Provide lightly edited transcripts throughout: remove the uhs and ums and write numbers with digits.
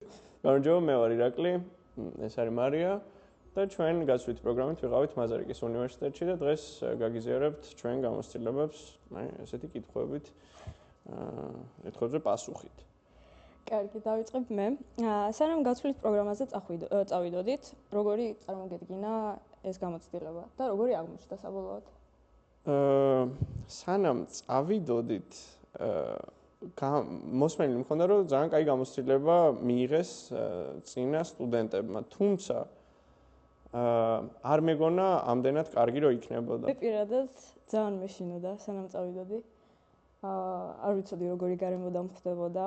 გამარჯობა, მე ვარ ირაკლი, ეს არის მარია და ჩვენ გასვლით პროგრამით ვიყავით მაზარიკის უნივერსიტეტში და დღეს გაგიზიარებთ ჩვენ გამოცდილებებს, ესეთი კითხვებით, კითხვებზე პასუხით. კარგი, დავიწყებ მე. სანამ გასვლით პროგრამაზე წავიდოდით, როგორი წარმოგედგინა ეს გამოცდილება და როგორი აღმოჩნდა საბოლოოდ? სანამ წავიდოდით, მოსმენილი მქონდა, რომ ძალიან კაი გამოცდილება მიიღეს წინა სტუდენტებმა, თუმცა არ მეგონა ამდენად კარგი რო იქნებოდა. მე პირადად ძალიან მეშინოდა სანამ წავიდოდი. არ ვიცოდი როგორი გარემო დამხვდებოდა.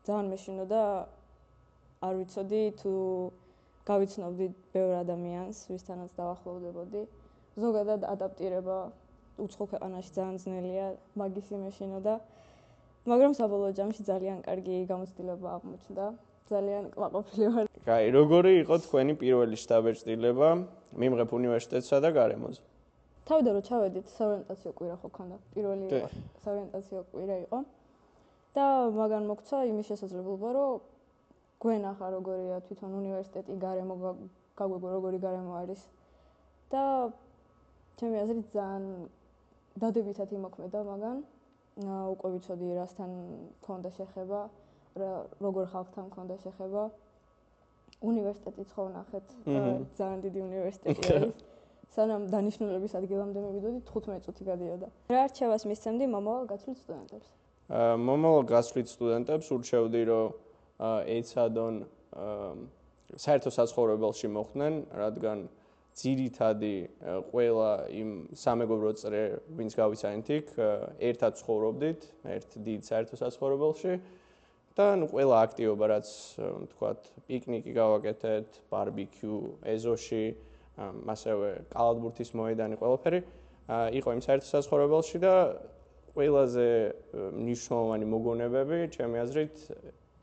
ძალიან მეშინოდა, არ ვიცოდი თუ გავიცნობდი ბევრ ადამიანს, ვისთანაც დავახლოვდებოდი. ზოგადად ადაპტირება უცხო ქვეყანაში ძალიან ძნელია, მაგის იმეშინოდა. მაგრამ საბოლოო ჯამში ძალიან კარგი გამოცდილება აღმოჩნდა. ძალიან კმაყოფილი ვარ. კაი, როგორი იყო თქვენი პირველი შთაბეჭდილება მიმღებ უნივერსიტეტსა და გარემოზე? თავიდან რომ ჩავედით, საორიენტაციო კვირა ხო ქონდა. პირველი საორიენტაციო კვირა იყო. და მაგან მოგცა იმის შესაძლებლობა, რომ გვენახა როგორია თვითონ უნივერსიტეტი, გარემო გაგვეგო როგორი გარემო არის. და ჩემი აზრით ძალიან დადებითად იმოქმედა მაგან. უკვე ვიცოდი რასთან მქონდა შეხება, როგორ ხალხთან მქონდა შეხება. უნივერსიტეტიც ხო ვნახეთ, ძალიან დიდი უნივერსიტეტი არის. სანამ დანიშნულების ადგილამდე მივიდოდი, 15 წუთი გადიოდა. რა რჩევას მისცემდი მომავალ გასვლით სტუდენტებს? მომავალ გასვლით სტუდენტებს ურჩევდი, რომ ეცადონ საერთო საცხოვრებელში მოხვდნენ, რადგან ძირითადი ყველა იმ სამეგობრო წრე, ვინც გავიცანით იქ, ერთად ცხოვრობდით, ერთ დიდ საერთო საცხოვრებელში და ყველა აქტივობა, რაც ვთქვათ, პიკნიკი გავაკეთეთ, ბარბიქიუ, ეზოში, ასევე კალათბურთის მოედანი, ყველაფერი იყო იმ საერთო საცხოვრებელში და ყველაზე მნიშვნელოვანი მოგონებები, ჩემი აზრით,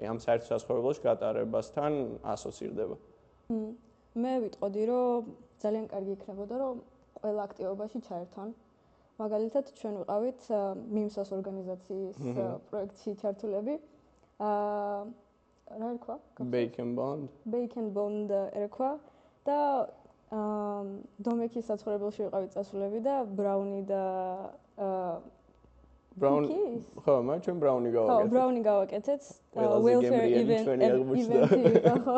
ამ საერთო საცხოვრებელში გატარებასთან ასოცირდება. მე ვიტყოდი, რომ ძალიან კარგი იქნებოდა, რომ ყველა აქტივობაში ჩაერთონ. მაგალითად, ჩვენ ვიყავით მიმსას ორგანიზაციის პროექტში ჩართულები. რა ერქვა? Bake and Bond ერქვა და დომექის საცხოვრებელში ვიყავით წასულები და ბრაუნი და ხო, მაგრამ ჩვენ ბრაუნი გავაკეთეთ. ხო, ბრაუნი გავაკეთეთ. Welfare event იყო.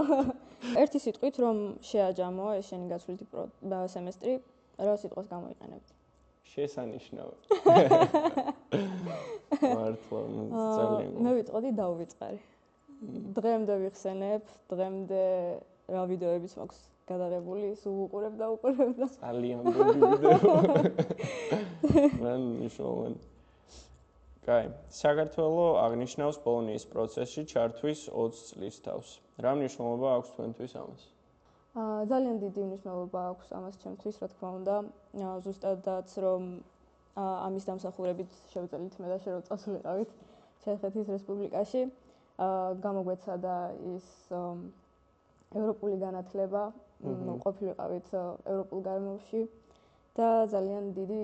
ერთი სიტყვით რომ შეაჯამო ეს შენი გასვლითი სემესტრი, რა სიტყვას გამოიყენებთ? შესანიშნავი. მართლა ძალიან. მე ვიტყოდი დაუვიწყარი. დღემდე ვიხსენებ, დღემდე რა ვიდეოებიც მაქვს გადაღებული, სულ უყურებ და უყურებ და ძალიან დიდი ვიდეო. მან მნიშვნელოვანი. კაი, საქართველო აღნიშნავს ბოლონიის პროცესში ჩართვის 20 წლის თავს. რა მნიშვნელობა აქვს თქვენთვის ამას? ძალიან დიდი მნიშვნელობა აქვს ამას ჩემთვის, რა თქმა უნდა. ზუსტადაც რომ ამის დამსახურებით შევწელით მე და შენ რომ წასულიყავით ჩეხეთის რესპუბლიკაში. გამოგვეცადა ის ევროპული განათლება, ყოფილიყავით ევროპულ გარემოში და ძალიან დიდი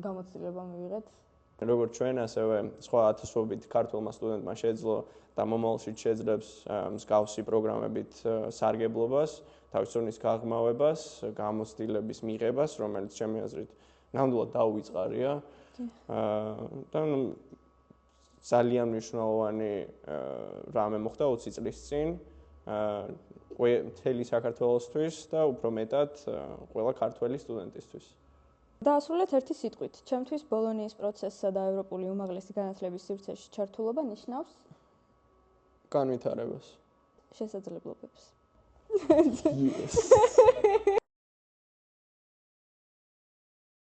გამოცდილება მივიღეთ. როგორც ჩვენ, ასევე სხვა ათასობით ქართველმა სტუდენტმა შეძლო და მომავალში შეძლებს მსგავსი პროგრამებით სარგებლობას, თავის ცოდნის გაღრმავებას, გამოცდილების მიღებას, რომელიც ჩემი აზრით ნამდვილად დაუვიწყარია. და ძალიან მნიშვნელოვანი რამე მოხდა 20 წლის წინ მთელი საქართველოსთვის და უფრო მეტად ყველა ქართველი სტუდენტისთვის. დაასრულეთ ერთი სიტყვით. ჩემთვის ბოლონიის პროცესსა და ევროპული უმაღლესი განათლების სივრცეში ჩართულობა ნიშნავს განვითარებას. შესაძლებლობებს. Yes.